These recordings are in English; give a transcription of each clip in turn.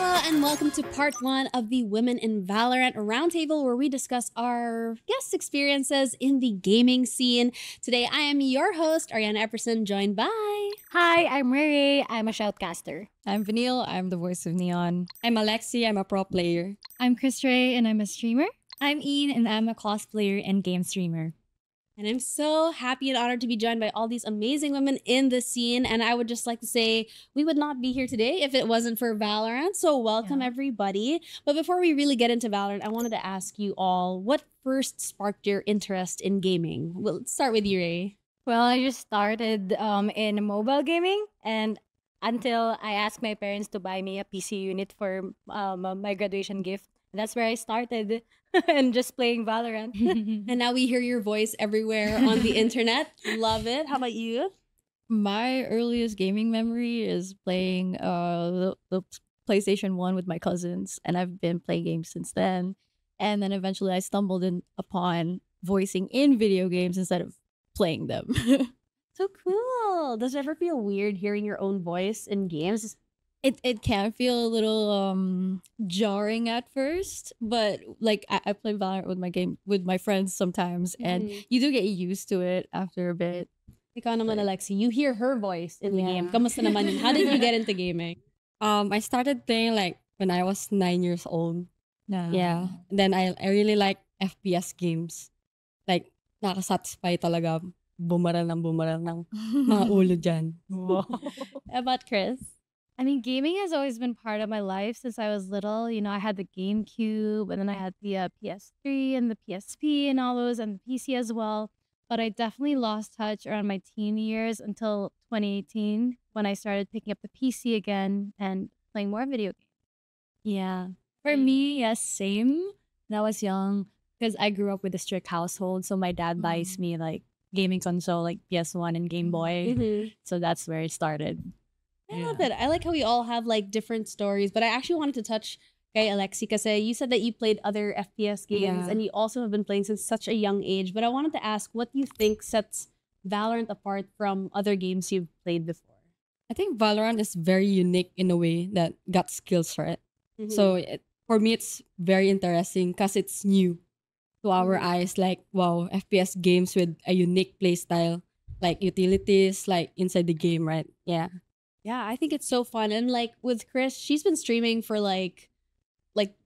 Hello and welcome to part one of the Women in Valorant Roundtable, where we discuss our guest experiences in the gaming scene. Today, I am your host, Aryanna Epperson, joined by... Hi, I'm ReyRey. I'm a shoutcaster. I'm Vanille. I'm the voice of Neon. I'm Alexy. I'm a pro player. I'm Krisrey and I'm a streamer. I'm Ian and I'm a cosplayer and game streamer. And I'm so happy and honored to be joined by all these amazing women in the scene. And I would just like to say we would not be here today if it wasn't for Valorant. So welcome everybody. But before we really get into Valorant, I wanted to ask you all, what first sparked your interest in gaming? Well, let's start with you, Rey. Well, I just started in mobile gaming, and until I asked my parents to buy me a PC unit for my graduation gift. That's where I started and just playing Valorant. And now we hear your voice everywhere on the internet. Love it. How about you? My earliest gaming memory is playing the PlayStation 1 with my cousins, and I've been playing games since then. And then eventually I stumbled upon voicing in video games instead of playing them. So cool. Does it ever feel weird hearing your own voice in games? It can feel a little jarring at first, but like I play Valorant with my friends sometimes, and you do get used to it after a bit. Ikaw naman, Alexy, you hear her voice in the game. Kamusta naman yun? How did you get into gaming? I started playing like when I was 9 years old. Yeah. Then I really like FPS games. Like, nakasatisfy talaga. Bumarang ng mga ulo dyan. How about Chris? I mean, gaming has always been part of my life since I was little. You know, I had the GameCube and then I had the PS3 and the PSP and all those and the PC as well. But I definitely lost touch around my teen years until 2018 when I started picking up the PC again and playing more video games. Yeah. For me, yes, same. When I was young, because I grew up with a strict household. So my dad buys me like gaming console like PS1 and Game Boy. So that's where it started. I love it. I like how we all have like different stories, but I actually wanted to touch kay Alexy because you said that you played other FPS games and you also have been playing since such a young age. But I wanted to ask, what do you think sets Valorant apart from other games you've played before? I think Valorant is very unique in a way that got skills for it. So for me, it's very interesting because it's new to our eyes. Like, wow, FPS games with a unique play style, like utilities, like inside the game, right? Yeah. Yeah, I think it's so fun. And like with Chris, she's been streaming for like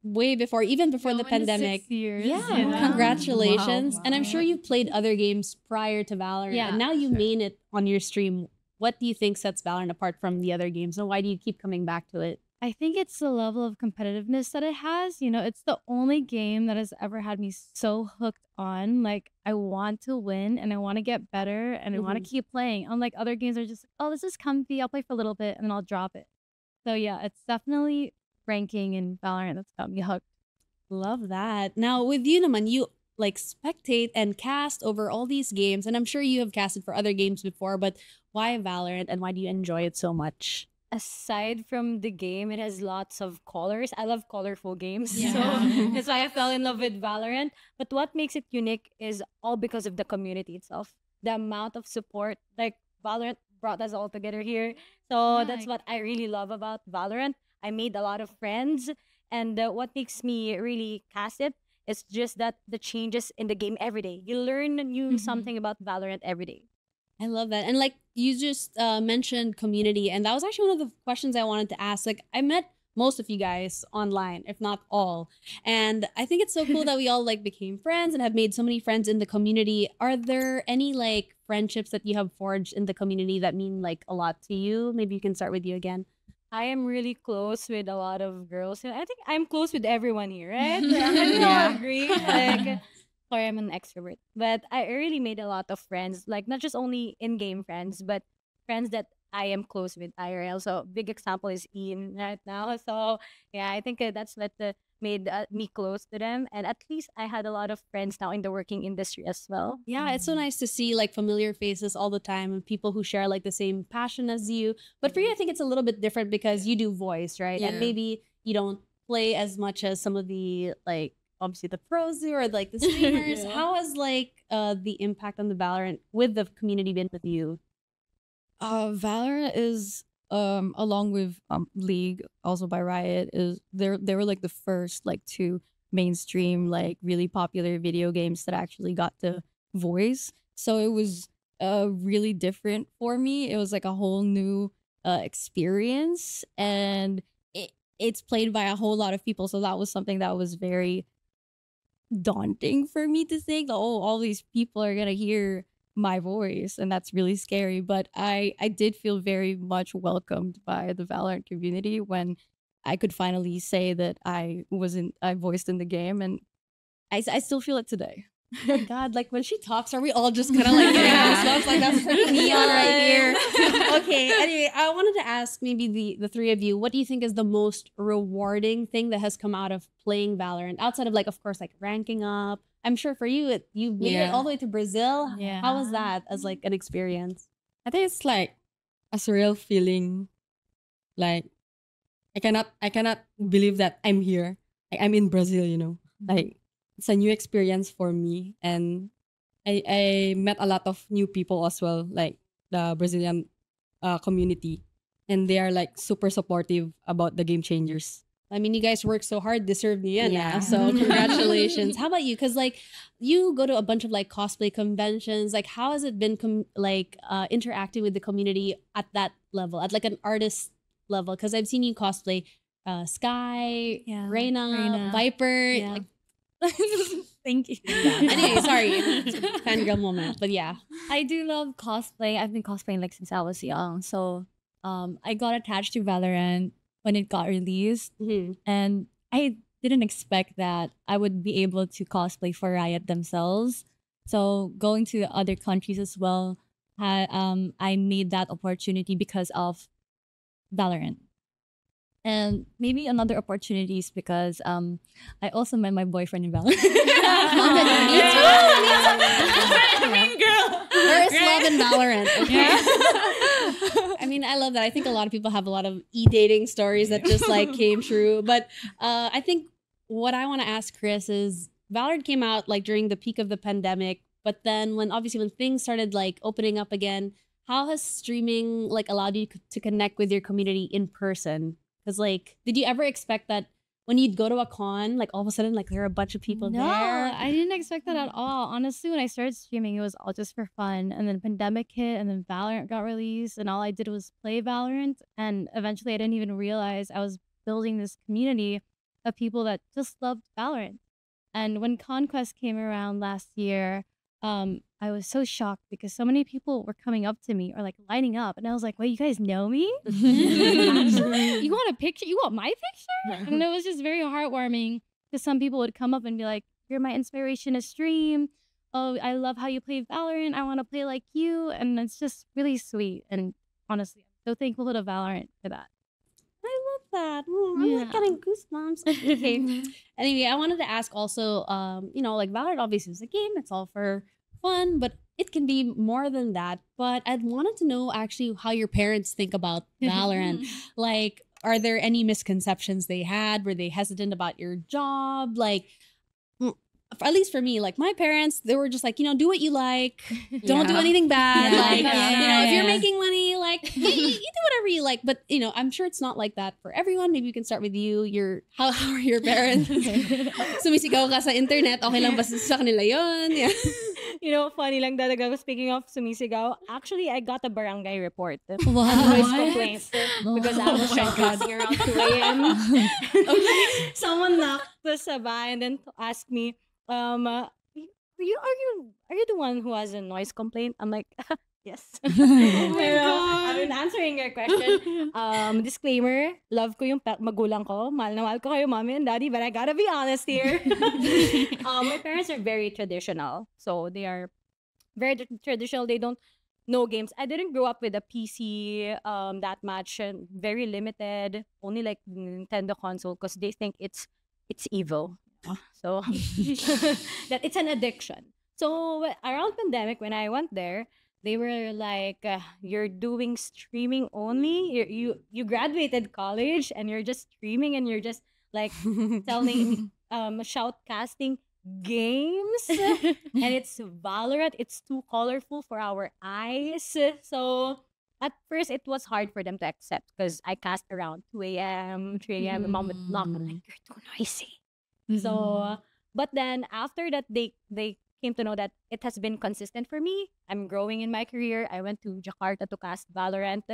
way before, even before the pandemic. 6 years. Yeah, congratulations. Wow. And I'm sure you played other games prior to Valorant. Yeah. And now you main it on your stream. What do you think sets Valorant apart from the other games? And why do you keep coming back to it? I think it's the level of competitiveness that it has. You know, it's the only game that has ever had me so hooked on. Like, I want to win and I want to get better and I want to keep playing. Unlike other games are just, oh, this is comfy. I'll play for a little bit and then I'll drop it. So yeah, it's definitely ranking in Valorant that's got me hooked. Love that. Now, with you naman, you like spectate and cast over all these games. And I'm sure you have casted for other games before, but why Valorant and why do you enjoy it so much? Aside from the game, it has lots of colors. I love colorful games. Yeah. So that's why I fell in love with Valorant. But what makes it unique is all because of the community itself. The amount of support, like Valorant brought us all together here. So that's what I really love about Valorant. I made a lot of friends. And what makes me really cast it is just that the changes in the game every day. You learn new something about Valorant every day. I love that. And like you just mentioned community, and that was actually one of the questions I wanted to ask. Like I met most of you guys online, if not all. And I think it's so cool that we all like became friends and have made so many friends in the community. Are there any like friendships that you have forged in the community that mean like a lot to you? Maybe you can start with you again. I am really close with a lot of girls. I think I'm close with everyone here, right? We all agree. Like, sorry, I'm an extrovert. But I really made a lot of friends, like not just only in-game friends, but friends that I am close with IRL. So big example is Ian right now. So yeah, I think that's what made me close to them. And at least I had a lot of friends now in the working industry as well. Yeah, it's so nice to see like familiar faces all the time and people who share like the same passion as you. But for you, I think it's a little bit different because you do voice, right? And maybe you don't play as much as some of the like obviously the pros do or like the streamers. How has like the impact on the Valorant with the community been with you? Valorant is along with League, also by Riot, is they were like the first like two mainstream like really popular video games that actually got the voice. So it was really different for me. It was like a whole new experience, and it's played by a whole lot of people. So that was something that was very daunting for me to think, oh, all these people are gonna hear my voice, and that's really scary. But I did feel very much welcomed by the Valorant community when I could finally say that I voiced in the game, and I still feel it today. Oh my God, like when she talks, are we all just kind of like getting goosebumps? Like that's pretty neon right here. Okay, anyway, I wanted to ask maybe the three of you, what do you think is the most rewarding thing that has come out of playing Valorant outside of like, of course, like ranking up? I'm sure for you, you made it all the way to Brazil. Yeah. How was that as like an experience? I think it's like a surreal feeling. Like I cannot believe that I'm here. Like, I'm in Brazil, you know. Like it's a new experience for me, and I met a lot of new people as well, like the Brazilian community, and they are like super supportive about the game changers. I mean, you guys work so hard, deserve the end. Yeah. So congratulations. How about you? Because like you go to a bunch of like cosplay conventions. Like how has it been interacting with the community at that level, at like an artist level? Because I've seen you cosplay Sky, Yeah, Reyna, Viper. Yeah. Like, Thank you. anyway, sorry, fangirl moment. But yeah. I do love cosplay. I've been cosplaying like since I was young. So I got attached to Valorant when it got released. Mhm. And I didn't expect that I would be able to cosplay for Riot themselves. So going to other countries as well, I made that opportunity because of Valorant. And maybe another opportunity is because I also met my boyfriend in Valorant. There is love in Valorant. Okay. I mean, I love that. I think a lot of people have a lot of e-dating stories that just like came true. But I think what I want to ask Chris is Valorant came out like during the peak of the pandemic, but then when things started like opening up again, how has streaming like allowed you to connect with your community in person? Because like, did you ever expect that when you'd go to a con, like all of a sudden, like there are a bunch of people No, there? I didn't expect that at all. Honestly, when I started streaming, it was all just for fun. And then pandemic hit, and then Valorant got released, and all I did was play Valorant. And eventually, I didn't even realize I was building this community of people that just loved Valorant. And when Conquest came around last year, I was so shocked because so many people were coming up to me or like lining up, and I was like, "Wait, you guys know me? You want a picture? You want my picture?" And it was just very heartwarming because some people would come up and be like, "You're my inspiration to stream. Oh, I love how you play Valorant. I want to play like you," and it's just really sweet. And honestly, I'm so thankful to Valorant for that. I love that. I'm like getting goosebumps. Okay. Anyway, I wanted to ask also, like Valorant obviously is a game. It's all for fun, but it can be more than that. But I'd wanted to know actually how your parents think about Valorant. Like, are there any misconceptions they had? Were they hesitant about your job? Like, at least for me, like my parents, they were just like, do what you like. Don't do anything bad. Yeah. Like, Yeah. if you're making money, like you do whatever you like. But I'm sure it's not like that for everyone. Maybe we can start with you. How are your parents? Sumisigaw ka sa internet. Okay lang ba sa kanila yun? Yeah. Funny lang talaga. Speaking of sumisigaw, actually, I got a barangay report. Wow. Noise complaints. Because I was broadcasting around 2 a.m. Someone knocked sa bahay and then asked me, are you the one who has a noise complaint? I'm like, yes. I've been answering your question. Disclaimer, love ko yung magulang ko. Mahal na mahal ko kayo, mommy and daddy, but I gotta be honest here. My parents are very traditional. So they are very traditional. They don't know games. I didn't grow up with a PC that much, and very limited. Only like Nintendo console because they think it's evil. So that it's an addiction. So around pandemic, when I went there, they were like, "You're doing streaming only. You graduated college and you're just streaming and you're just like telling shoutcasting games and it's Valorant. It's too colorful for our eyes." So at first it was hard for them to accept because I cast around 2 a.m., 3 a.m. My mom would knock, like, you're too noisy. So, but then after that, they came to know that it has been consistent for me. I'm growing in my career. I went to Jakarta to cast Valorant.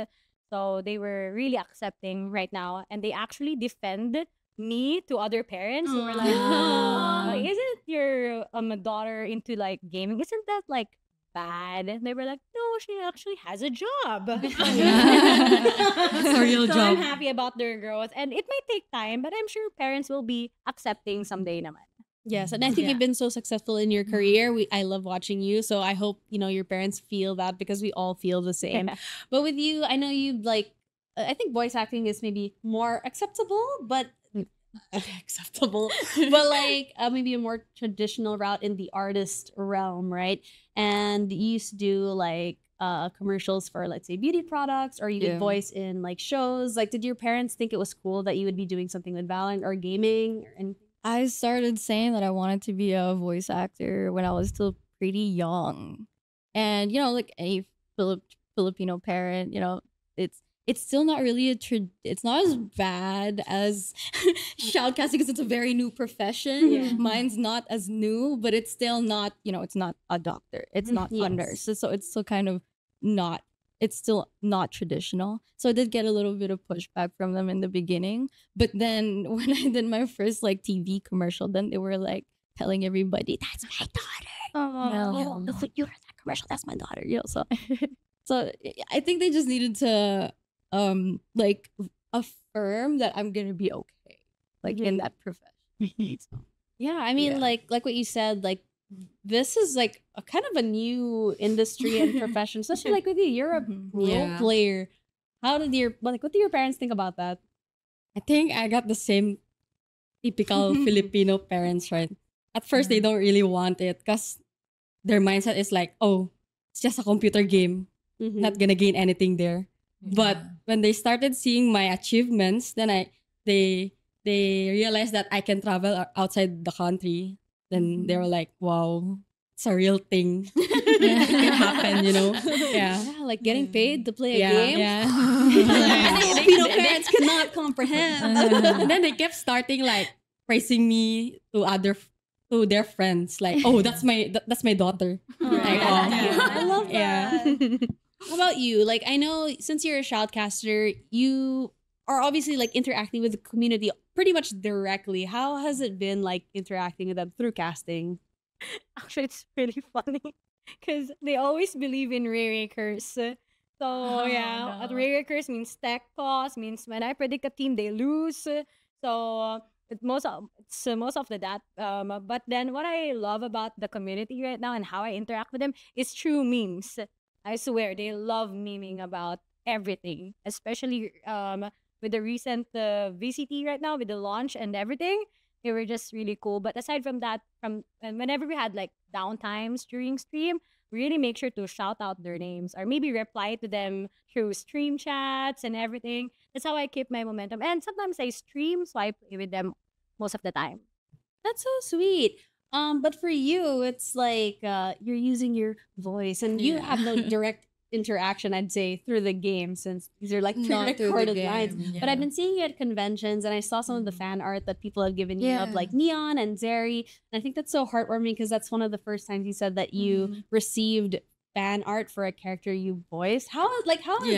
So they were really accepting right now. And they actually defend me to other parents who were like, oh, isn't your daughter into like gaming? Isn't that like bad? And they were like, no, she actually has a job. It's a real So job. I'm happy about their growth. And it might take time, but I'm sure parents will be accepting someday naman. Yes, and I think you've been so successful in your career. I love watching you, so I hope your parents feel that because we all feel the same. But with you, I know you like. I think voice acting is maybe more acceptable, but acceptable, but like maybe a more traditional route in the artist realm, right? And you used to do like commercials for, let's say, beauty products, or you did voice in like shows. Like, did your parents think it was cool that you would be doing something with Valorant or gaming or anything? I started saying that I wanted to be a voice actor when I was still pretty young. And, like any Filipino parent, it's still not really it's not as bad as shoutcasting because it's a very new profession. Yeah. Mine's not as new, but it's still not, it's not a doctor. It's not a nurse. So it's still kind of not, it's still not traditional. So I did get a little bit of pushback from them in the beginning. But then when I did my first like TV commercial, then they were like telling everybody, that's my daughter. Oh, You heard that commercial? That's my daughter. So I think they just needed to like affirm that I'm gonna be okay, like in that profession. So, Yeah, I mean, like what you said, like this is like a kind of a new industry and profession, especially like with you. You're a role player. How did what do your parents think about that? I think I got the same typical Filipino parents, right? At first, they don't really want it because their mindset is like, oh, it's just a computer game. Not gonna gain anything there. But when they started seeing my achievements, then they realized that I can travel outside the country. Then they were like, wow, it's a real thing. It can happen, Yeah. Yeah, like getting paid to play a game. Yeah. Filipino parents cannot comprehend. And then they kept starting like praising me to their friends, like, oh, that's my daughter. Like, oh, I love that. How about you? Like, I know since you're a shoutcaster, you are obviously like interacting with the community pretty much directly. How has it been like interacting with them through casting? Actually, it's really funny because they always believe in ReyRey curse. So at ReyRey curse means tech cost, means when I predict a team, they lose. So it's most of that. But then what I love about the community right now and how I interact with them is through memes. I swear they love memeing about everything, especially with the recent VCT right now with the launch and everything. They were just really cool. But aside from that, and whenever we had like downtimes during stream, we really make sure to shout out their names or maybe reply to them through stream chats and everything. That's how I keep my momentum. And sometimes I stream, so I play with them most of the time. That's so sweet. But for you, it's like you're using your voice, and you have no direct interaction, I'd say, through the game, since these are like Not through the pre-recorded game, lines. But I've been seeing you at conventions, and I saw some of the fan art that people have given you of like Neon and Zeri, and I think that's so heartwarming because that's one of the first times you said that you received fan art for a character you voiced. How is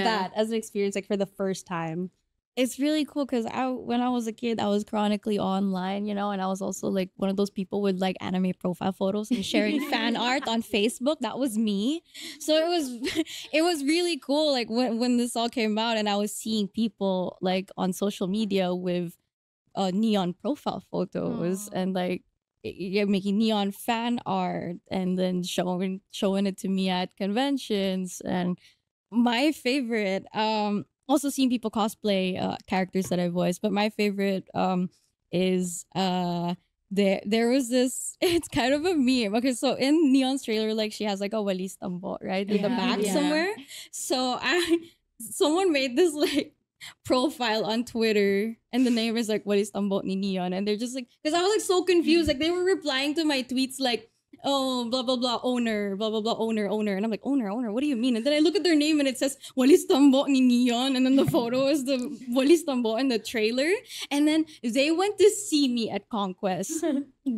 that as an experience, like for the first time? it's really cool because when I was a kid, I was chronically online, and I was also like one of those people with like anime profile photos and sharing fan art on Facebook. That was me. So it was really cool. Like when this all came out, and I was seeing people like on social media with neon profile photos and like making neon fan art and then showing it to me at conventions. And my favorite, also seeing people cosplay characters that I voiced, but my favorite is there was this, it's kind of a meme. Okay, so in Neon's trailer, like she has like a walis tambo, right? In the back somewhere. So someone made this like profile on Twitter and the name is like walis tambo ni Neon, and they're just like, because I was like so confused, like they were replying to my tweets like oh, blah, blah, blah, owner, blah, blah, blah, owner. And I'm like, owner, what do you mean? And then I look at their name and it says Walis Tambo ni Neon. And then the photo is the Walis Tambo in the trailer. And then they went to see me at Conquest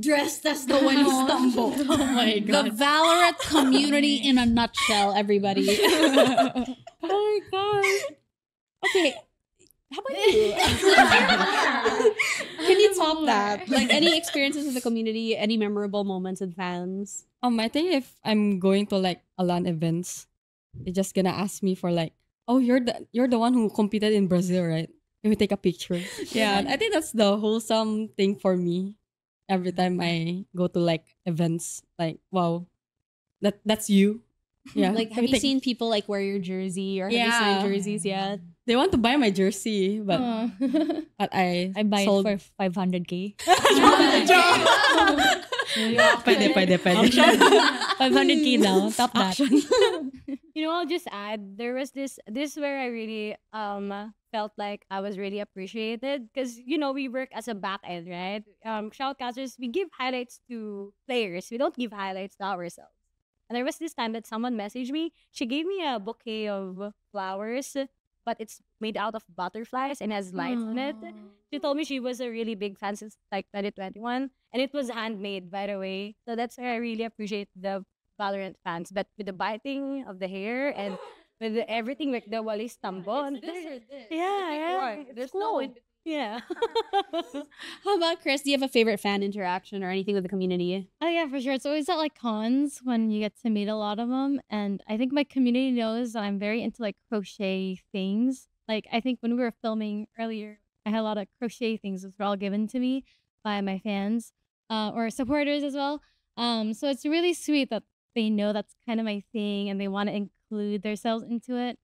dressed as the Walis Tambo. Oh my The god. Valorant community in a nutshell, everybody. Oh my god. Okay. How about you? Can you top that? Like any experiences with the community, any memorable moments with fans? I think if I'm going to like a LAN events, they're just gonna ask me for like, oh, you're the one who competed in Brazil, right? Can we take a picture? Yeah, I think that's the wholesome thing for me. Every time I go to like events, like wow, that's you. Yeah. Like, Can have we you take- seen people like wear your jersey or have you signed Yeah. jerseys yet? They want to buy my jersey, but I I buy sold. it for 500k. Pwede. 500k now. Top that. You know, I'll just add, there was this where I really felt like I was really appreciated because, you know, we work as a back end, right? Shoutcasters, we give highlights to players. We don't give highlights to ourselves. And there was this time that someone messaged me. She gave me a bouquet of flowers, but it's made out of butterflies and has lights in it. She told me she was a really big fan since like 2021, and it was handmade, by the way. So that's why I really appreciate the Valorant fans. But with the biting of the hair and with everything like the Walis Tambo, and yeah, it's cool. Yeah. How about Chris? Do you have a favorite fan interaction or anything with the community? Oh yeah, for sure. It's always at like cons when you get to meet a lot of them, and I think my community knows that I'm very into like crochet things. Like I think when we were filming earlier, I had a lot of crochet things that were all given to me by my fans or supporters as well. So it's really sweet that they know that's kind of my thing and they want to include themselves into it.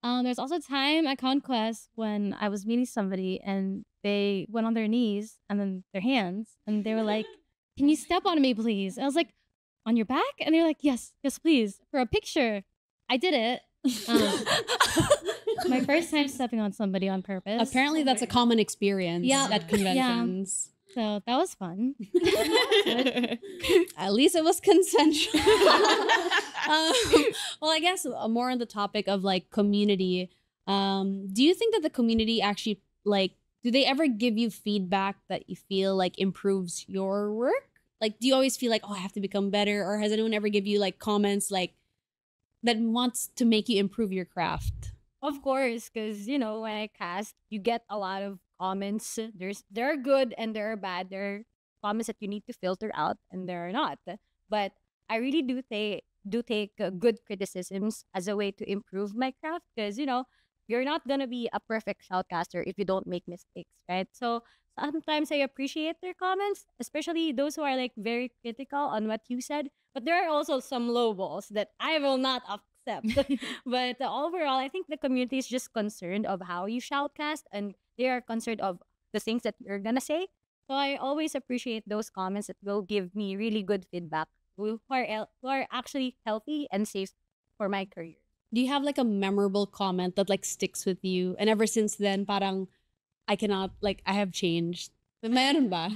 There's also a time at Conquest when I was meeting somebody and they went on their knees and then their hands and they were like, "Can you step on me, please?" And I was like, "On your back?" And they're like, "Yes, please, for a picture." I did it. My first time stepping on somebody on purpose. Apparently, that's a common experience Yeah. at conventions. So that was fun. At least it was consensual. Well, I guess more on the topic of like community. Do you think that the community actually like? Do they ever give you feedback that you feel like improves your work? Like, do you always feel like, oh, I have to become better, or has anyone ever give you like comments like that wants to make you improve your craft? Of course, because you know when I cast, you get a lot of comments. There are good and there are bad. There are comments that you need to filter out, and there are not. But I really do take good criticisms as a way to improve my craft. Because you know you're not gonna be a perfect shoutcaster if you don't make mistakes, right? So sometimes I appreciate their comments, especially those who are like very critical on what you said. But there are also some low balls that I will not accept. But overall, I think the community is just concerned of how you shoutcast, and they are concerned of the things that you're gonna say. So I always appreciate those comments that will give me really good feedback, who are actually healthy and safe for my career. Do you have like a memorable comment that like sticks with you? And ever since then, parang I cannot like I have changed. Meron ba?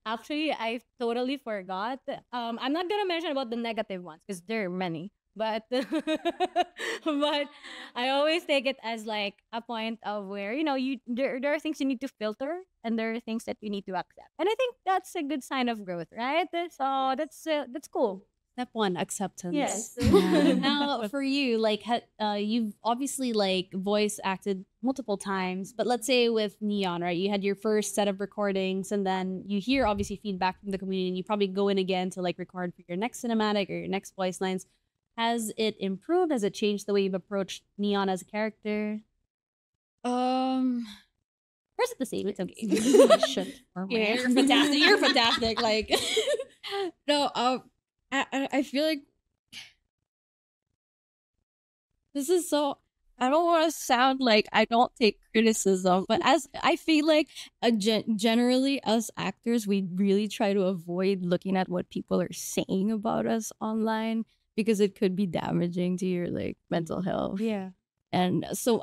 Actually, I totally forgot. I'm not gonna mention about the negative ones because there are many. But but I always take it as like a point of where you know there are things you need to filter and there are things that you need to accept, and I think that's a good sign of growth, right? So that's cool. Step one, acceptance. Yes. Now, for you, like, you've obviously like voice acted multiple times, but let's say with Neon, right? You had your first set of recordings, and then you hear obviously feedback from the community, and you probably go in again to like record for your next cinematic or your next voice lines. Has it improved? Has it changed the way you've approached Neon as a character? Or is it the same? It's okay. Yeah, you're fantastic. You're fantastic. Like, No, I feel like this is so. I don't want to sound like I don't take criticism, but as I feel like generally as actors, we really try to avoid looking at what people are saying about us online because it could be damaging to your like mental health. yeah. And so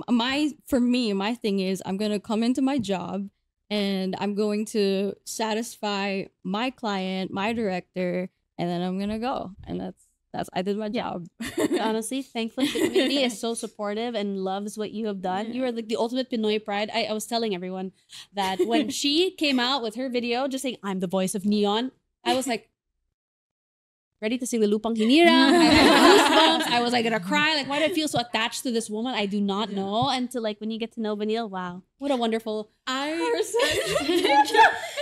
my thing is I'm going to come into my job and I'm going to satisfy my client, my director, and then I'm gonna go. And that's I did my job. Honestly, thankfully the community is so supportive and loves what you have done. You are like the ultimate Pinoy pride. I was telling everyone that when she came out with her video just saying, I'm the voice of Neon, I was like, ready to sing the Lupang Hinirang. I had goosebumps. I was like gonna cry. Like, why do I feel so attached to this woman? I do not know. Until like when you get to know Vanille, wow, what a wonderful person.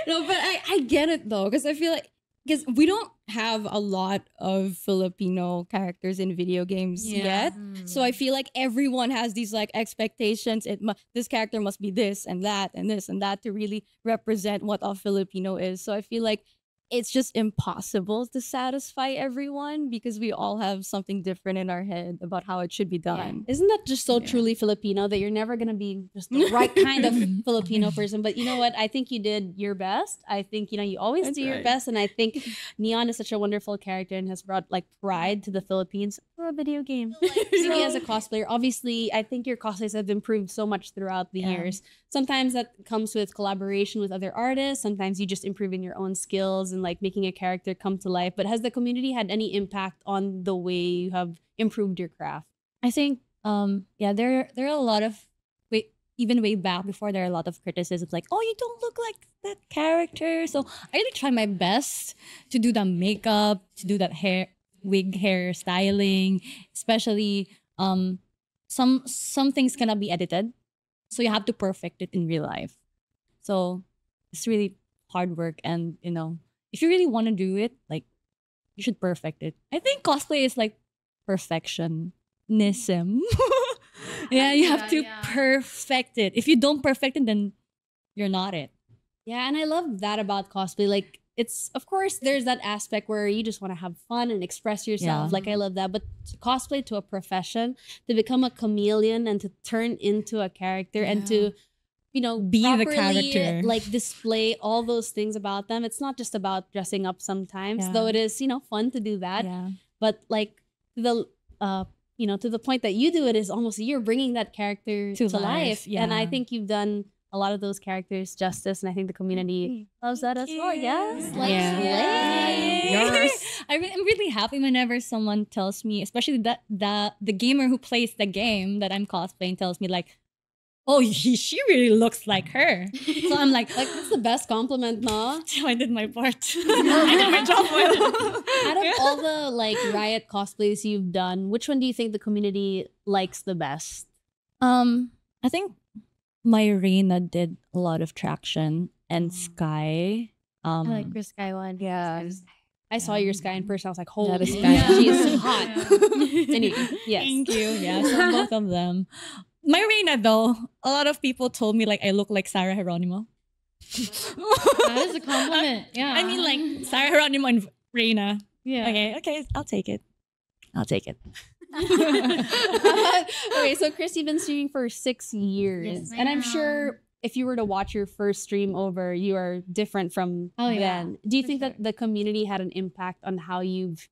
No, but I get it though, because I feel like because we don't have a lot of Filipino characters in video games yet, so I feel like everyone has these like expectations. This character must be this and that and this and that to really represent what a Filipino is. So I feel like it's just impossible to satisfy everyone because we all have something different in our head about how it should be done. Isn't that just so truly Filipino that you're never gonna be just the right kind of Filipino person? But you know what? I think you did your best. I think you always do your best, and I think Neon is such a wonderful character and has brought like pride to the Philippines for a video game. Speaking as a cosplayer, obviously, I think your cosplays have improved so much throughout the years. Sometimes that comes with collaboration with other artists. Sometimes you just improve in your own skills and like making a character come to life. But has the community had any impact on the way you have improved your craft? I think there are a lot of even way back before, there are a lot of criticisms like, oh, you don't look like that character. So I really try my best to do the makeup, to do that hair styling, especially some things cannot be edited. So you have to perfect it in real life. So it's really hard work, and if you really want to do it, like, you should perfect it. I think cosplay is like perfectionism. Yeah, you have to perfect it. If you don't perfect it, then you're not it. Yeah, and I love that about cosplay. Like, it's, of course, there's that aspect where you just want to have fun and express yourself. Yeah. Like, I love that. But to cosplay to a profession, to become a chameleon and to turn into a character and to, be the properly, character. like, display all those things about them. It's not just about dressing up sometimes, though it is, fun to do that. Yeah. But like to the point that you do it is almost you're bringing that character to life. Yeah. And I think you've done a lot of those characters justice, and I think the community loves that as well. Yes, like I'm really happy whenever someone tells me, especially that the gamer who plays the game that I'm cosplaying tells me like, oh, she really looks like her. So I'm like that's the best compliment, no? I did my part. I did my job well. Out of all the like Riot cosplays you've done, which one do you think the community likes the best? I think my Reina did a lot of traction, and Sky. I like your Sky one. Yeah. I saw your Sky in person. I was like, holy, That is Sky. she is so hot. Anyway, yes. Thank you. Yeah, so both of them. My Reina, though, a lot of people told me like I look like Sarah Geronimo. That is a compliment. Yeah. I mean, like Sarah Geronimo and Reina. yeah. Okay, I'll take it. Okay, so Chris, you've been streaming for 6 years. Yes, and I'm sure if you were to watch your first stream over, you are different from then. Do you think that the community had an impact on how you've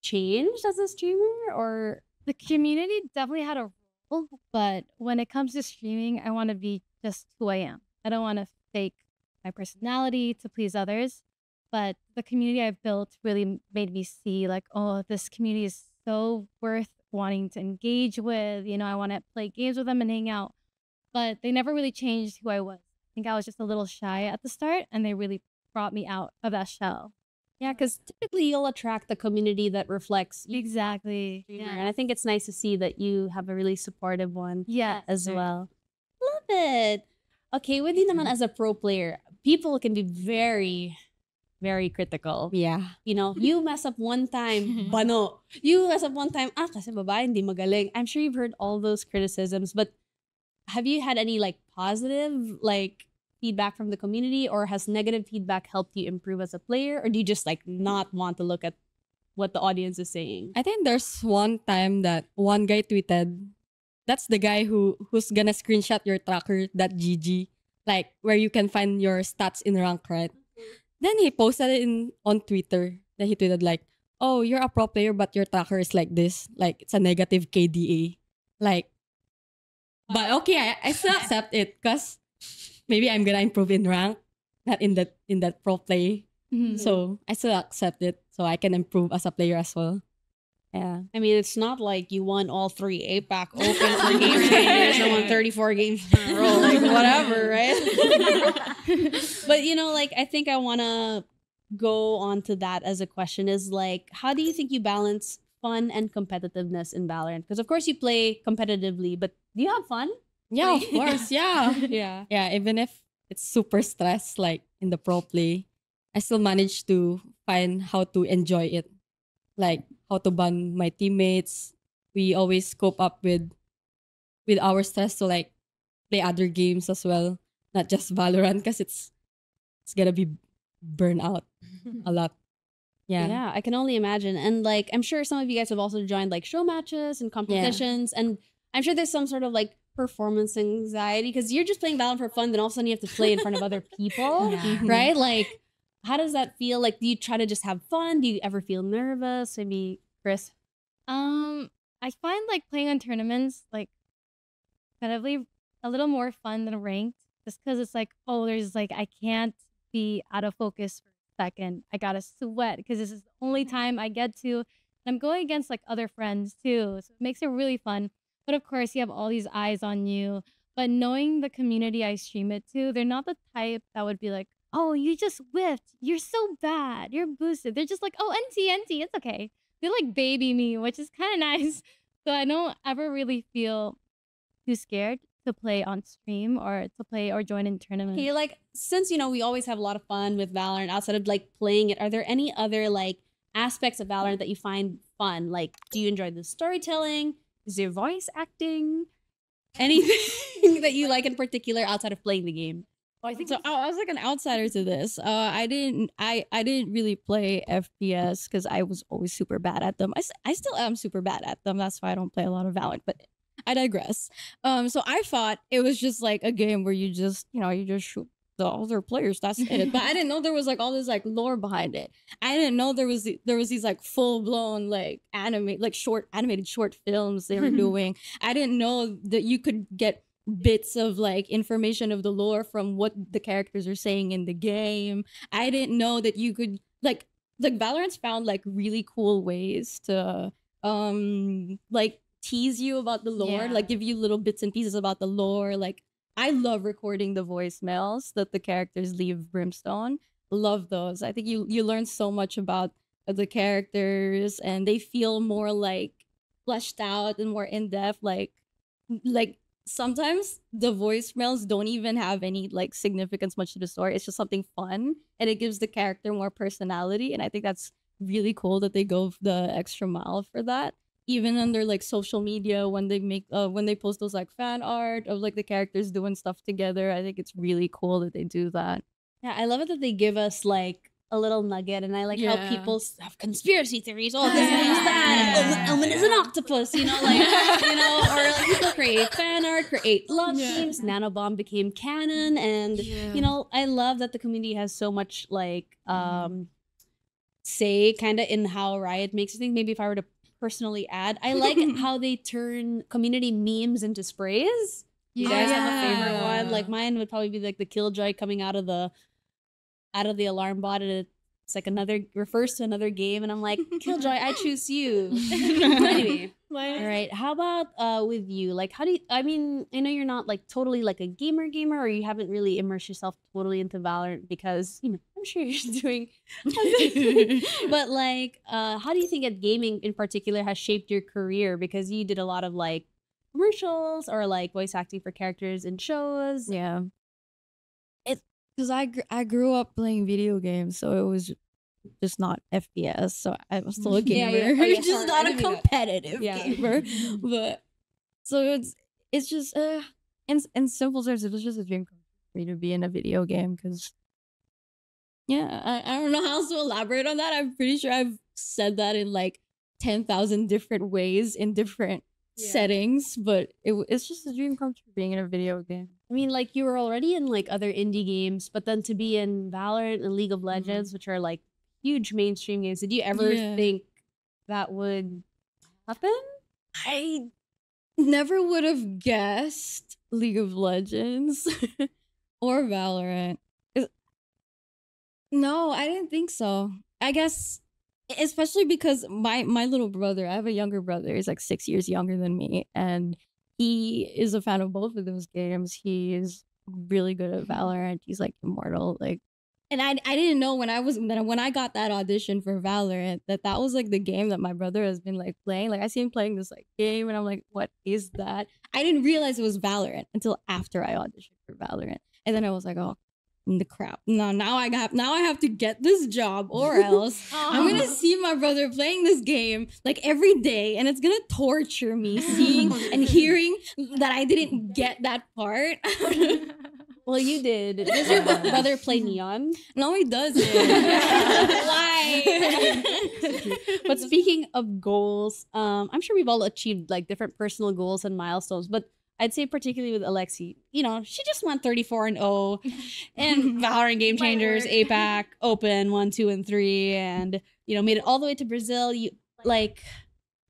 changed as a streamer? Or The community definitely had a role, but when it comes to streaming, I want to be just who I am. I don't want to fake my personality to please others. But the community I've built really made me see like, oh, this community is so worth wanting to engage with. I want to play games with them and hang out. But they never really changed who I was. I think I was just a little shy at the start, and they really brought me out of that shell. yeah, because typically you'll attract the community that reflects you. Exactly. And I think it's nice to see that you have a really supportive one Yeah. as well. Love it. Okay, with you naman as a pro player, people can be very, very critical. Yeah. You mess up one time, bano. You mess up one time, kasi babae, hindi magaling. I'm sure you've heard all those criticisms, but have you had any like positive like feedback from the community, or has negative feedback helped you improve as a player, or do you just like not want to look at what the audience is saying? I think there's one time that one guy tweeted, that's the guy who's gonna screenshot your tracker.gg, like where you can find your stats in rank, right? Then he posted it on Twitter. Then he tweeted like, oh, you're a pro player, but your tracker is like this. Like, it's a negative KDA. Like, but okay, I still accept it because maybe I'm gonna improve in rank, not in that pro play. So I still accept it. so I can improve as a player as well. Yeah. I mean, it's not like you won all 3 APAC Open for Game Changers or won 34 games in a row, like whatever, right? But you know, like I think I want to go on to that as a question is like, how do you think you balance fun and competitiveness in Valorant? Because of course you play competitively, but do you have fun? Yeah, of course. Yeah. Yeah. Yeah, even if it's super stressed, like in the pro play, I still manage to find how to enjoy it. Like how to bond my teammates. We always cope up with our stress to like play other games as well, not just Valorant, because it's gonna be burn out a lot. Yeah. Yeah, I can only imagine. And like, I'm sure some of you guys have also joined like show matches and competitions. And I'm sure there's some sort of like performance anxiety because you're just playing Valorant for fun. Then all of a sudden you have to play in front of other people, right? Like, how does that feel? Like, do you try to just have fun? Do you ever feel nervous? Maybe, Chris? I find like playing on tournaments like competitively a little more fun than ranked, just because it's like, oh, there's like I can't be out of focus for a second. I gotta sweat because this is the only time I get to. And I'm going against like other friends too, so it makes it really fun. But of course, you have all these eyes on you. But knowing the community I stream it to, they're not the type that would be like, oh, you just whiffed. You're so bad. You're boosted. They're just like, oh, NT, it's okay. They like baby me, which is kind of nice. So I don't ever really feel too scared to play on stream or to play or join in tournaments. Okay, like, since, you know, we always have a lot of fun with Valorant outside of like playing it, are there any other like aspects of Valorant that you find fun? Like, do you enjoy the storytelling? Is there voice acting? Anything that you like in particular outside of playing the game? I think so. I was like an outsider to this. I didn't really play FPS because I was always super bad at them. I still am super bad at them. That's why I don't play a lot of Valorant. But I digress. So I thought it was just like a game where you just shoot the other players. That's it. But I didn't know there was like all this like lore behind it. I didn't know there was these like full blown like animated short films they were doing. I didn't know that you could get bits of like information of the lore from what the characters are saying in the game. I didn't know that you could like Valorant's found like really cool ways to like tease you about the lore, like give you little bits and pieces about the lore. Like I love recording the voicemails that the characters leave Brimstone. Love those. I think you learn so much about the characters and they feel more like fleshed out and more in depth. Like sometimes the voicemails don't even have any like significance much to the story. It's just something fun and it gives the character more personality. And I think that's really cool that they go the extra mile for that. Even on their like social media when they post those like fan art of like the characters doing stuff together. I think it's really cool that they do that. Yeah, I love it that they give us like a little nugget, and I like how people have conspiracy theories. Oh, this means that. Omen is an octopus, you know, like you know, or like people create fan art, create love games. Nanobomb became canon, and you know, I love that the community has so much like say kind of in how Riot makes it. I think maybe if I were to personally add, I like how they turn community memes into sprays. You guys have a favorite one? Like mine would probably be like the Killjoy coming out of the alarm bot, and it's like refers to another game, and I'm like, Killjoy, I choose you. Anyway, all right. How about with you? Like, how do you? I mean, I know you're not like totally like a gamer, or you haven't really immersed yourself totally into Valorant because you know I'm sure you're doing. But like, how do you think that gaming in particular has shaped your career? Because you did a lot of like commercials or like voice acting for characters in shows. Yeah. Because I grew up playing video games, so it was just not FPS. So I was still a gamer, just not a competitive gamer. But so it's just in simple terms, it was just a dream come true for me to be in a video game. Because I don't know how else to elaborate on that. I'm pretty sure I've said that in like 10,000 different ways in different settings, but it's just a dream come true being in a video game. I mean, like you were already in like other indie games, but then to be in Valorant and League of Legends, which are like huge mainstream games, did you ever think that would happen? I never would have guessed League of Legends or Valorant. No, I didn't think so. I guess especially because my little brother, I have a younger brother, he's like 6 years younger than me, and he is a fan of both of those games. He is really good at Valorant. He's like immortal, like. And I didn't know when I got that audition for Valorant that was like the game that my brother has been like playing. Like I see him playing this like game, and I'm like, what is that? I didn't realize it was Valorant until after I auditioned for Valorant, and then I was like, oh, the crap! No, now I have to get this job, or else I'm gonna see my brother playing this game like every day, and it's gonna torture me seeing and hearing that I didn't get that part. Well, you did. Does your brother play Neon? No, he doesn't. Why? But speaking of goals, I'm sure we've all achieved like different personal goals and milestones. But I'd say particularly with Alexy, you know, she just went 34-0 in Valorant Game Changers, APAC, Open 1, 2, and 3, and you know, made it all the way to Brazil. You like,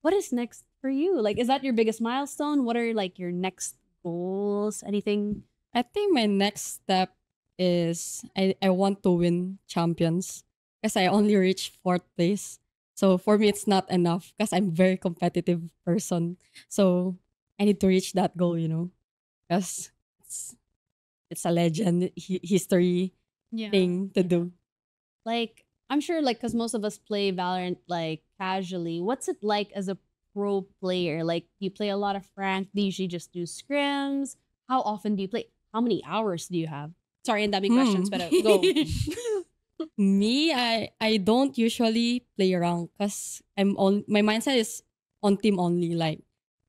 what is next for you? Like, is that your biggest milestone? What are like your next goals? Anything? I think my next step is I want to win champions because I only reached 4th place. So for me, it's not enough because I'm a very competitive person. So I need to reach that goal, you know, because it's a legend history thing to do. Like, I'm sure, like, because most of us play Valorant like casually. What's it like as a pro player? Like, you play a lot of rank. Do you usually just do scrims? How often do you play? How many hours do you have? Sorry, and that big questions, but go. Me, I don't usually play around because my mindset is on team only. Like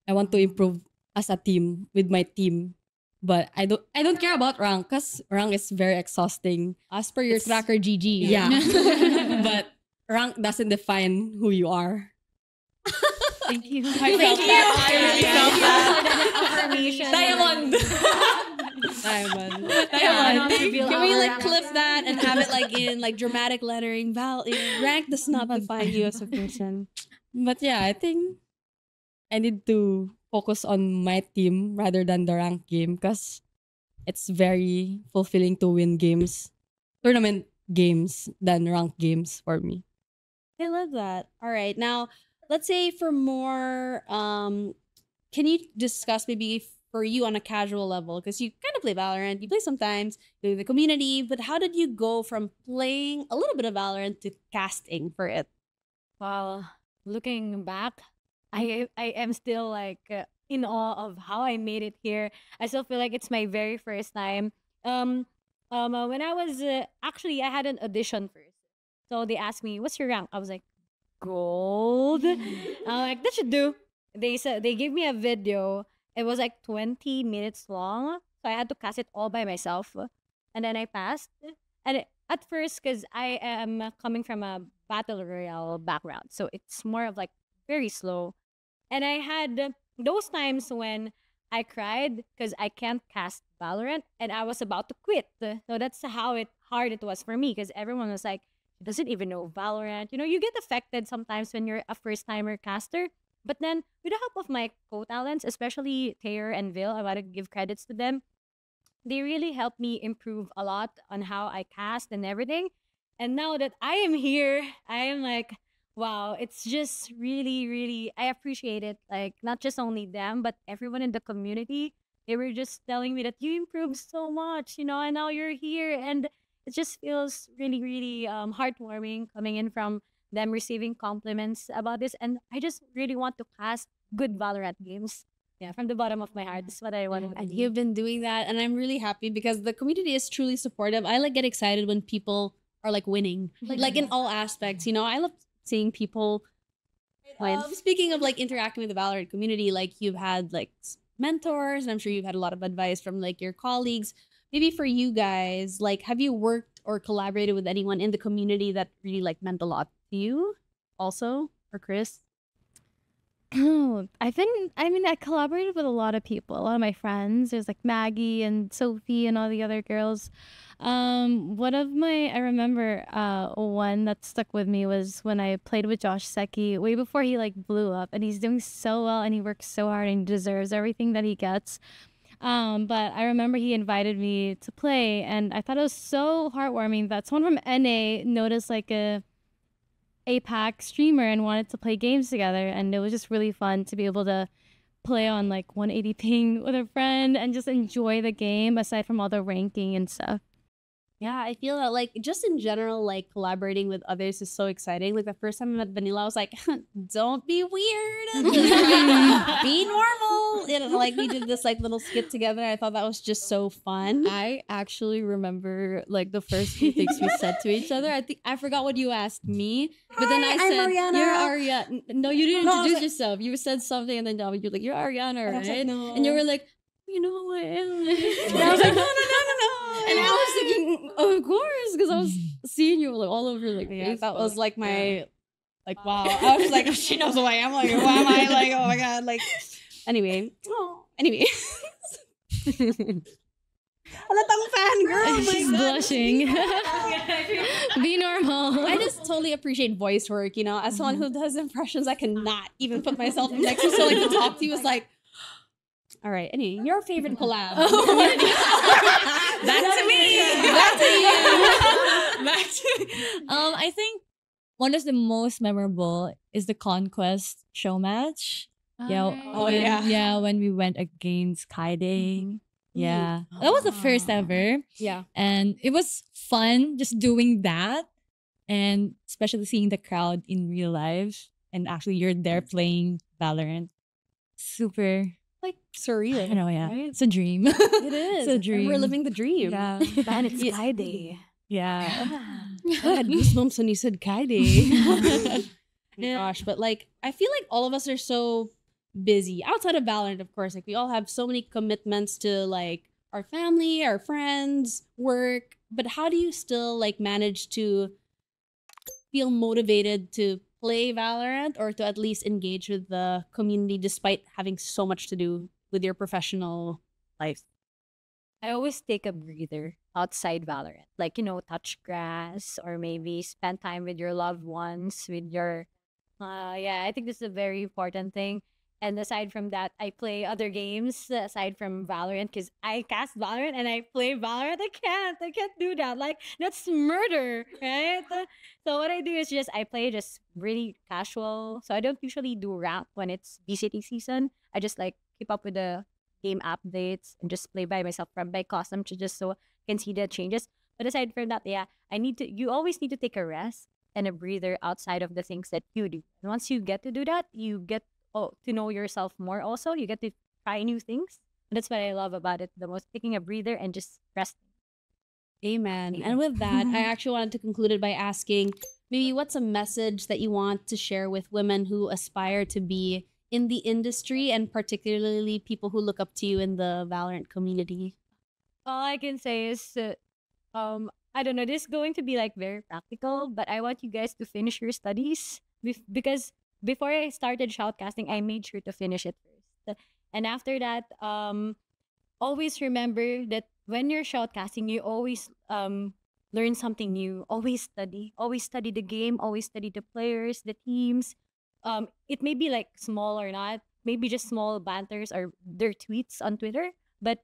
I want to improve as a team with my team, but I don't care about rank because rank is very exhausting. As per your tracker, GG. Yeah, but rank doesn't define who you are. Thank you. I felt that. Affirmation. Diamond. Can we like clip that and have it like in like dramatic lettering? Rank does not define you as a person. But yeah, I think I need to focus on my team rather than the rank game because it's very fulfilling to win games, tournament games than rank games for me. I love that. All right, now let's say for more, can you discuss maybe for you on a casual level, because you kind of play Valorant, you play sometimes, you do the community, but how did you go from playing a little bit of Valorant to casting for it? Well, looking back, I am still like in awe of how I made it here. I still feel like it's my very first time. When I was actually I had an audition first, so they asked me, "What's your rank?" I was like, "Gold." I'm like, "That should do." They gave me a video. It was like 20 minutes long, so I had to cast it all by myself, and then I passed. And at first, because I am coming from a battle royale background, so it's more of like very slow. And I had those times when I cried because I can't cast Valorant, and I was about to quit. So that's how hard it was for me, because everyone was like, doesn't even know Valorant. You know, you get affected sometimes when you're a first timer caster. But then, with the help of my co-talents, especially Taylor and Vil, I want to give credits to them. They really helped me improve a lot on how I cast and everything. And now that I am here, I am like, wow, it's just really, really, I appreciate it. Like, not just only them, but everyone in the community. They were just telling me that you improved so much, you know, and now you're here. And it just feels really, really heartwarming coming in from them receiving compliments about this. And I just really want to cast good Valorant games. Yeah, from the bottom of my heart. This is what I want to And do. you've been doing that, and I'm really happy because the community is truly supportive. I like get excited when people are like winning, like in all aspects. You know, I love seeing people win. Speaking of like interacting with the Valorant community, like you've had like mentors, and I'm sure you've had a lot of advice from like your colleagues. Maybe for you guys, like, have you worked or collaborated with anyone in the community that really like meant a lot to you also, or Chris? I collaborated with a lot of people, a lot of my friends. There's like Maggie and Sophie and all the other girls. I remember one that stuck with me was when I played with Josh Secchi way before he like blew up, and he's doing so well and he works so hard and he deserves everything that he gets. But I remember he invited me to play, and I thought it was so heartwarming that someone from NA noticed like a APAC streamer and wanted to play games together. And it was just really fun to be able to play on like 180 ping with a friend and just enjoy the game aside from all the ranking and stuff. Yeah, I feel that like just in general, like collaborating with others is so exciting. Like the first time I met Vanille, I was like, don't be weird. Be normal. And like we did this like little skit together. I thought that was just so fun. I actually remember like the first few things we said to each other. I think I forgot what you asked me, but then I I'm said, Aryanna. "You're Aryanna." No, you didn't No, I was introduce like- yourself. You said something, and then you're like, "You're Aryanna, And I was like, right?" no. And you were like, "You know who I am." And I was like, no. And I was thinking, of course, because I was seeing you like all over like Yeah, that was Facebook. like my like wow. I was like, she knows who I am. Like, why am I like, oh my god, like anyway. Anyway. Halatang fangirl. Oh She's my god. blushing. Be normal. I just totally appreciate voice work, you know. As someone who does impressions, I cannot even put myself next to so like to talk to you is like, all right, anyway, your favorite collab. Back to me. Back to you. I think one of the most memorable is the Conquest show match. Oh, when, yeah. when we went against Kaide. Yeah. That was the first ever. Yeah. And it was fun just doing that. And especially seeing the crowd in real life. And actually you're there playing Valorant. Super, Like surreal. I know, yeah. Right? It's a dream. It is. It's a dream. We're living the dream. Yeah. Man, it's Yeah. Friday. Yeah. I had goosebumps when you said Kaide. Gosh, but like I feel like all of us are so busy outside of Valorant, of course. Like we all have so many commitments to like our family, our friends, work. But how do you still like manage to feel motivated to play Valorant or to at least engage with the community despite having so much to do with your professional life? I always take a breather outside Valorant. Like, touch grass or maybe spend time with your loved ones, with your yeah, I think this is a very important thing. And aside from that, I play other games aside from Valorant because I cast Valorant and I play Valorant. I can't do that. Like, that's murder, right? So what I do is just I play just really casual. So I don't usually do rank when it's VCT season. I just like keep up with the game updates and just play by myself from by custom to just so I can see the changes. But aside from that, yeah, you always need to take a rest and a breather outside of the things that you do. And once you get to do that, you get to know yourself more also. You get to try new things. And that's what I love about it the most, taking a breather and just resting. Amen. And with that, I actually wanted to conclude it by asking maybe what's a message that you want to share with women who aspire to be in the industry and particularly people who look up to you in the Valorant community? All I can say is, I don't know, this is going to be like very practical, but I want you guys to finish your studies because before I started shoutcasting, I made sure to finish it first. And after that, always remember that when you're shoutcasting, you always learn something new. Always study the game, always study the players, the teams. It may be like small or not, maybe just small banters or their tweets on Twitter, but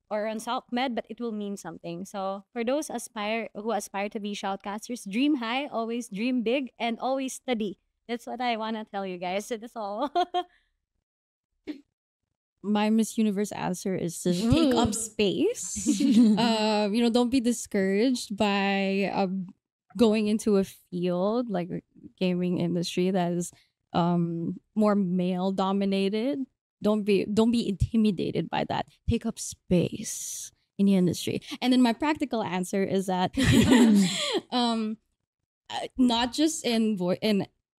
or on SouthMed, but it will mean something. So for those who aspire to be shoutcasters, dream high, always dream big, and always study. That's what I want to tell you guys. So that's all. My Miss Universe answer is to take up space. Don't be discouraged by going into a field like the gaming industry that is more male dominated. Don't be intimidated by that. Take up space in the industry. And then my practical answer is that not just in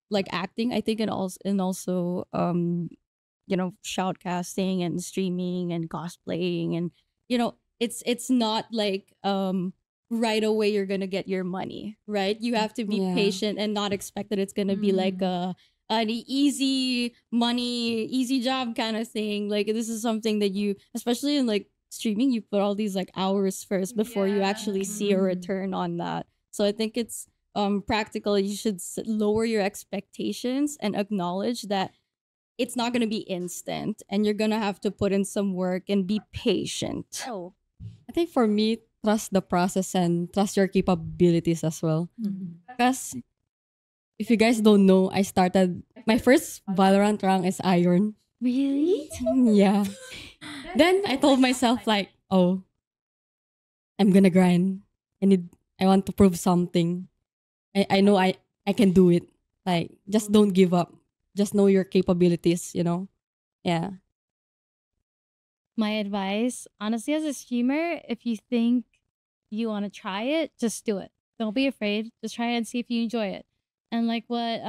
like acting, I think also shoutcasting and streaming and cosplaying, and it's not like right away you're gonna get your money, right? You have to be patient and not expect that it's gonna be like an easy money, easy job kind of thing. Like this is something that you, especially in like streaming, you put all these like hours first before you actually see a return on that. So I think it's practical. You should lower your expectations and acknowledge that it's not going to be instant and you're going to have to put in some work and be patient. Oh, I think for me, trust the process and trust your capabilities as well. Because if you guys don't know, I started my first Valorant rank is Iron. Really? Yeah. Then I told myself like, oh, I'm gonna grind. I want to prove something. I know I can do it. Like, just don't give up. Just know your capabilities, you know? Yeah. My advice, honestly, as a streamer, if you think you want to try it, just do it. Don't be afraid. Just try it and see if you enjoy it. And like what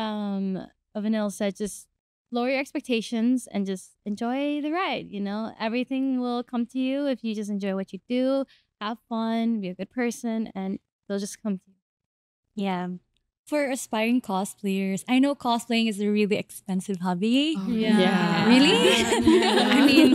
Vanille said, just lower your expectations and just enjoy the ride. You know, everything will come to you if you just enjoy what you do, have fun, be a good person, and they'll just come to you. Yeah. For aspiring cosplayers, I know cosplaying is a really expensive hobby. Yeah. Really? I mean,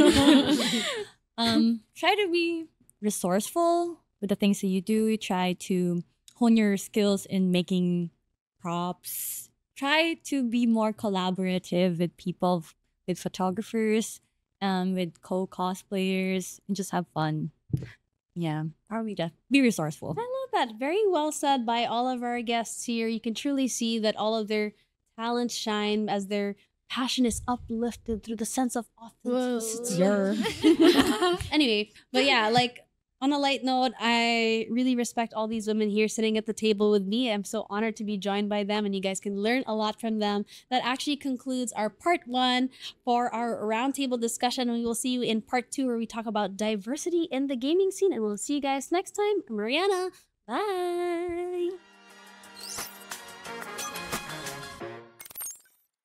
try to be resourceful with the things that you do. You try to hone your skills in making props. Try to be more collaborative with people, with photographers, with co-cosplayers, and just have fun. Yeah, probably that. Be resourceful. I love that. Very well said by all of our guests here. You can truly see that all of their talents shine as their passion is uplifted through the sense of authenticity. Anyway, but yeah, like on a light note, I really respect all these women here sitting at the table with me. I'm so honored to be joined by them, and you guys can learn a lot from them. That actually concludes our part 1 for our roundtable discussion. We will see you in part 2 where we talk about diversity in the gaming scene, and we'll see you guys next time. I'm Aryanna. Bye.